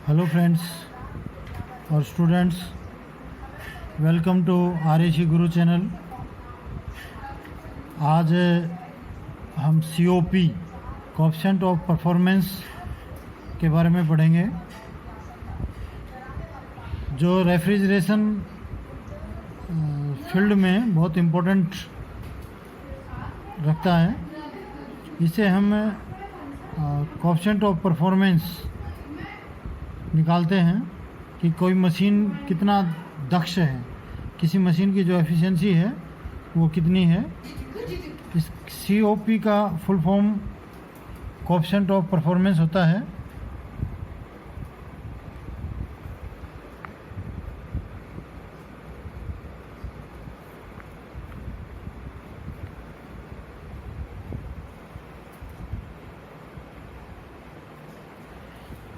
Hello friends और students, welcome to are Guru channel. आज हम COP कोएफिशिएंट ऑफ परफॉर्मेंस के बारे में पढ़ेंगे, जो रेफ्रिजरेशन फील्ड में बहुत इम्पोर्टेंट रखता है। इसे हम कोएफिशिएंट ऑफ परफॉर्मेंस निकालते हैं कि कोई मशीन कितना दक्ष है, किसी मशीन की जो एफिशिएंसी है वो कितनी है। इस COP का full form coefficient of performance होता है।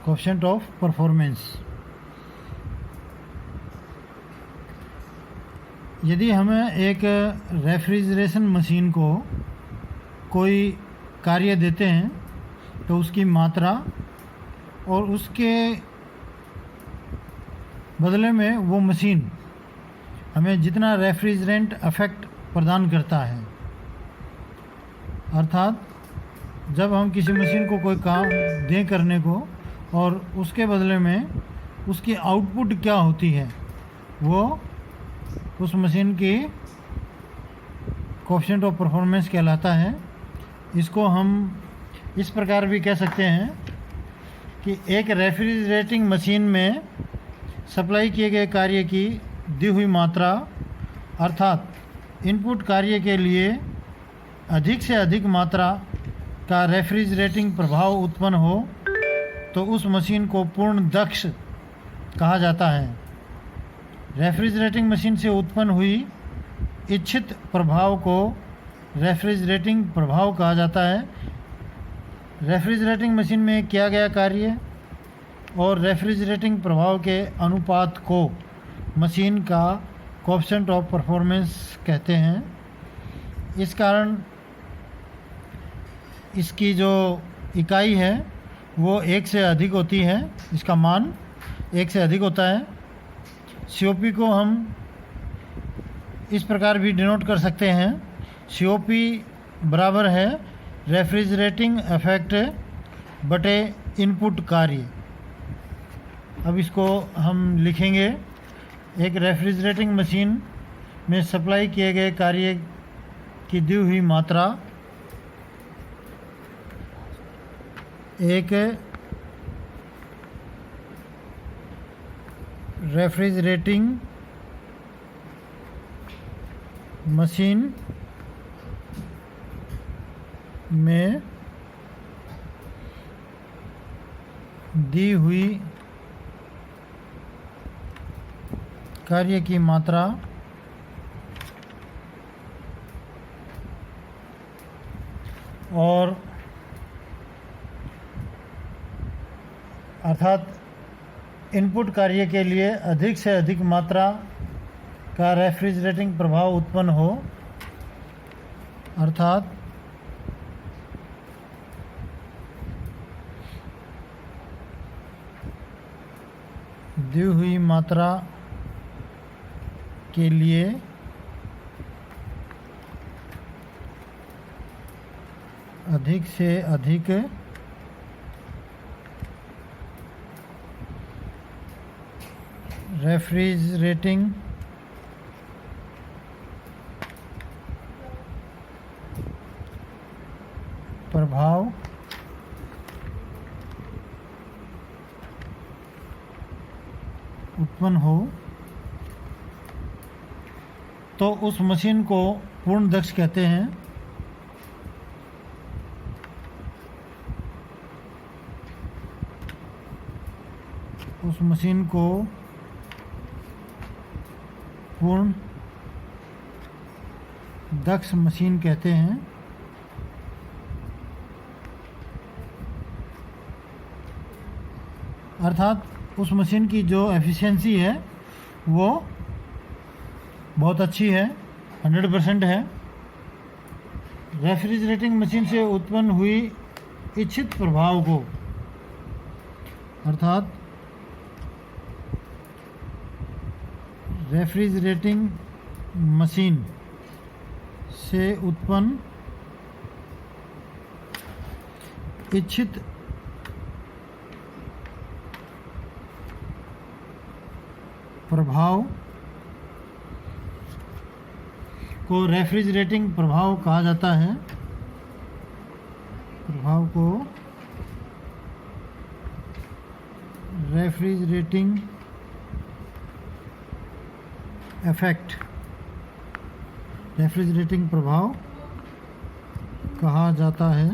कोएफिशिएंट ऑफ परफॉर्मेंस, यदि हमें एक रेफ्रिजरेशन मशीन को कोई कार्य देते हैं तो उसकी मात्रा और उसके बदले में वो मशीन हमें जितना रेफ्रिजरेंट इफेक्ट प्रदान करता है, अर्थात जब हम किसी मशीन को कोई काम दें करने को और उसके बदले में उसकी आउटपुट क्या होती है, वो उस मशीन की कोएफिशिएंट ऑफ परफॉर्मेंस कहलाता है। इसको हम इस प्रकार भी कह सकते हैं कि एक रेफ्रिजरेटिंग मशीन में सप्लाई किए गए कार्य की दी हुई मात्रा, अर्थात इनपुट कार्य के लिए अधिक से अधिक मात्रा का रेफ्रिजरेटिंग प्रभाव उत्पन्न हो तो उस मशीन को पूर्ण दक्ष कहा जाता है। रेफ्रिजरेटिंग मशीन से उत्पन्न हुई इच्छित प्रभाव को रेफ्रिजरेटिंग प्रभाव कहा जाता है। रेफ्रिजरेटिंग मशीन में किया गया कार्य और रेफ्रिजरेटिंग प्रभाव के अनुपात को मशीन का कोएफिशिएंट ऑफ परफॉर्मेंस कहते हैं। इस कारण इसकी जो इकाई है वो 1 से अधिक होती है, इसका मान 1 से अधिक होता है। COP को हम इस प्रकार भी डिनोट कर सकते हैं, COP बराबर है रेफ्रिजरेटिंग इफेक्ट बटे इनपुट कार्य। अब इसको हम लिखेंगे, एक रेफ्रिजरेटिंग मशीन में सप्लाई किए गए कार्य की दी हुई मात्रा एक रेफ्रिजरेटिंग मशीन में दी हुई कार्य की मात्रा और अर्थात इनपुट कार्य के लिए अधिक से अधिक मात्रा का रेफ्रिजरेटिंग प्रभाव उत्पन्न हो, अर्थात दी हुई मात्रा के लिए अधिक से अधिक रेफ्रिजरेटिंग प्रभाव उत्पन्न हो तो उस मशीन को पूर्ण दक्ष कहते हैं। उस मशीन को पूर्ण दक्ष मशीन कहते हैं। अर्थात उस मशीन की जो एफिशिएंसी है वो बहुत अच्छी है, 100% है। रेफ्रिजरेटिंग मशीन से उत्पन्न हुई इच्छित प्रभाव को, अर्थात रेफ्रिजरेटिंग मशीन से उत्पन्न इच्छित प्रभाव को रेफ्रिजरेटिंग प्रभाव कहा जाता है। प्रभाव को रेफ्रिजरेटिंग इफेक्ट, रेफ्रिजरेटिंग प्रभाव कहा जाता है।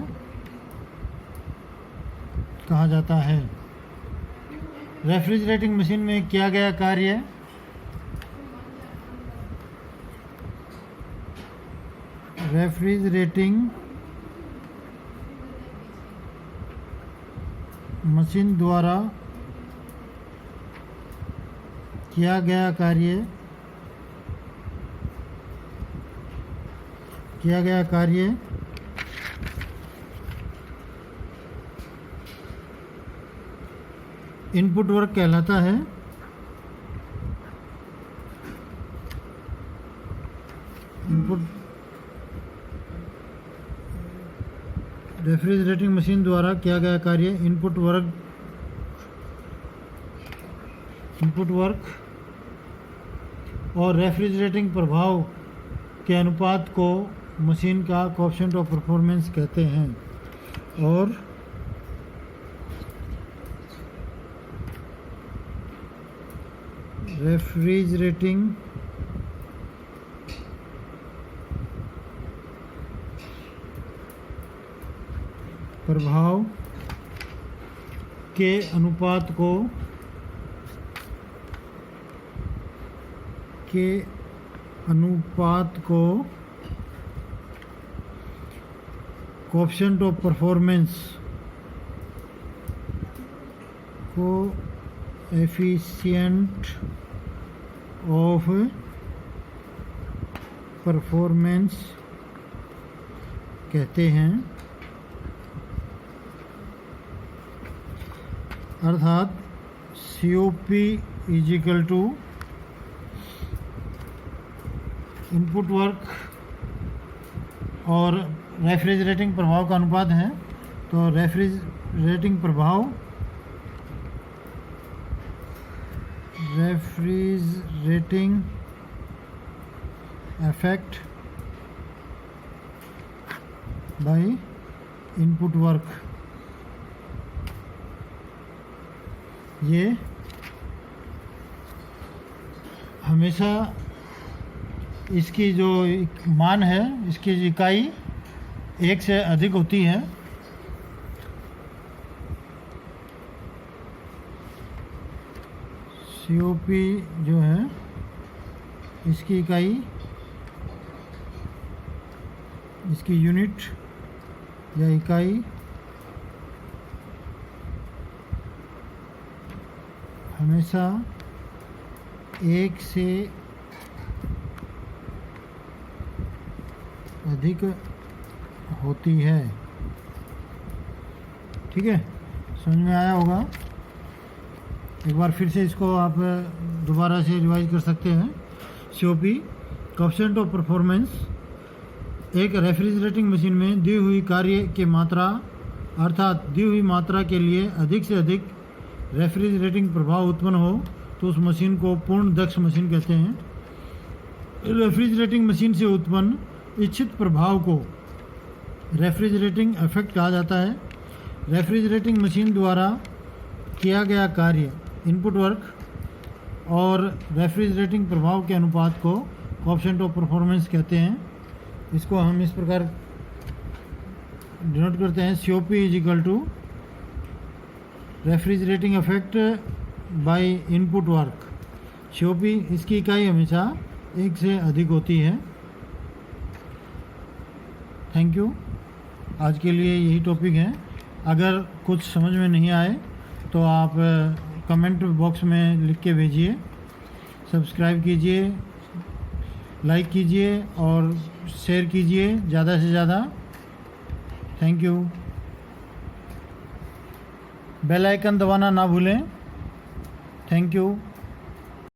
रेफ्रिजरेटिंग मशीन में किया गया कार्य रेफ्रिजरेटिंग मशीन द्वारा किया गया कार्य इनपुट वर्क कहलाता है। रेफ्रिजरेटिंग मशीन द्वारा किया गया कार्य इनपुट वर्क और रेफ्रिजरेटिंग प्रभाव के अनुपात को मशीन का कोएफिशिएंट ऑफ परफॉर्मेंस कहते हैं। और रेफ्रिजरेटिंग प्रभाव के अनुपात को coefficient of performance coefficient of performance कहते हैं। अर्थात COP is equal to input work और रेफ्रिजरेटिंग प्रभाव का अनुपात है। तो refrigerating effect by input work, ये हमेशा इसकी जो मान है, इसकी इकाई 1 से अधिक होती है। COP जो है इसकी इकाई, इसकी यूनिट या इकाई हमेशा 1 से अधिक होती है। ठीक है, समझ में आया होगा। एक बार फिर से इसको आप दोबारा से रिवाइज कर सकते हैं। COP कोएफिशिएंट ऑफ परफॉर्मेंस एक रेफ्रिजरेटिंग मशीन में दी हुई कार्य की मात्रा अर्थात दी हुई मात्रा के लिए अधिक से अधिक रेफ्रिजरेटिंग प्रभाव उत्पन्न हो तो उस मशीन को पूर्ण दक्ष मशीन कहते हैं। रेफ्रिजरेटिंग मशीन से उत्पन्न इच्छित प्रभाव को रेफ्रिजरेटिंग इफेक्ट कहा जाता है। रेफ्रिजरेटिंग मशीन द्वारा किया गया कार्य इनपुट वर्क और रेफ्रिजरेटिंग प्रभाव के अनुपात को कोएफिशिएंट ऑफ परफॉर्मेंस कहते हैं। इसको हम इस प्रकार डिनोट करते हैं। COP is equal to refrigerating effect by input work. COP इसकी इकाई हमेशा 1 से अधिक होती है। Thank you. आज के लिए यही टॉपिक है। अगर कुछ समझ में नहीं आए तो आप कमेंट बॉक्स में लिख के भेजिए। सब्सक्राइब कीजिए, लाइक कीजिए और शेयर कीजिए ज़्यादा से ज़्यादा। Thank you. बेल आइकन दबाना ना भूलें। Thank you.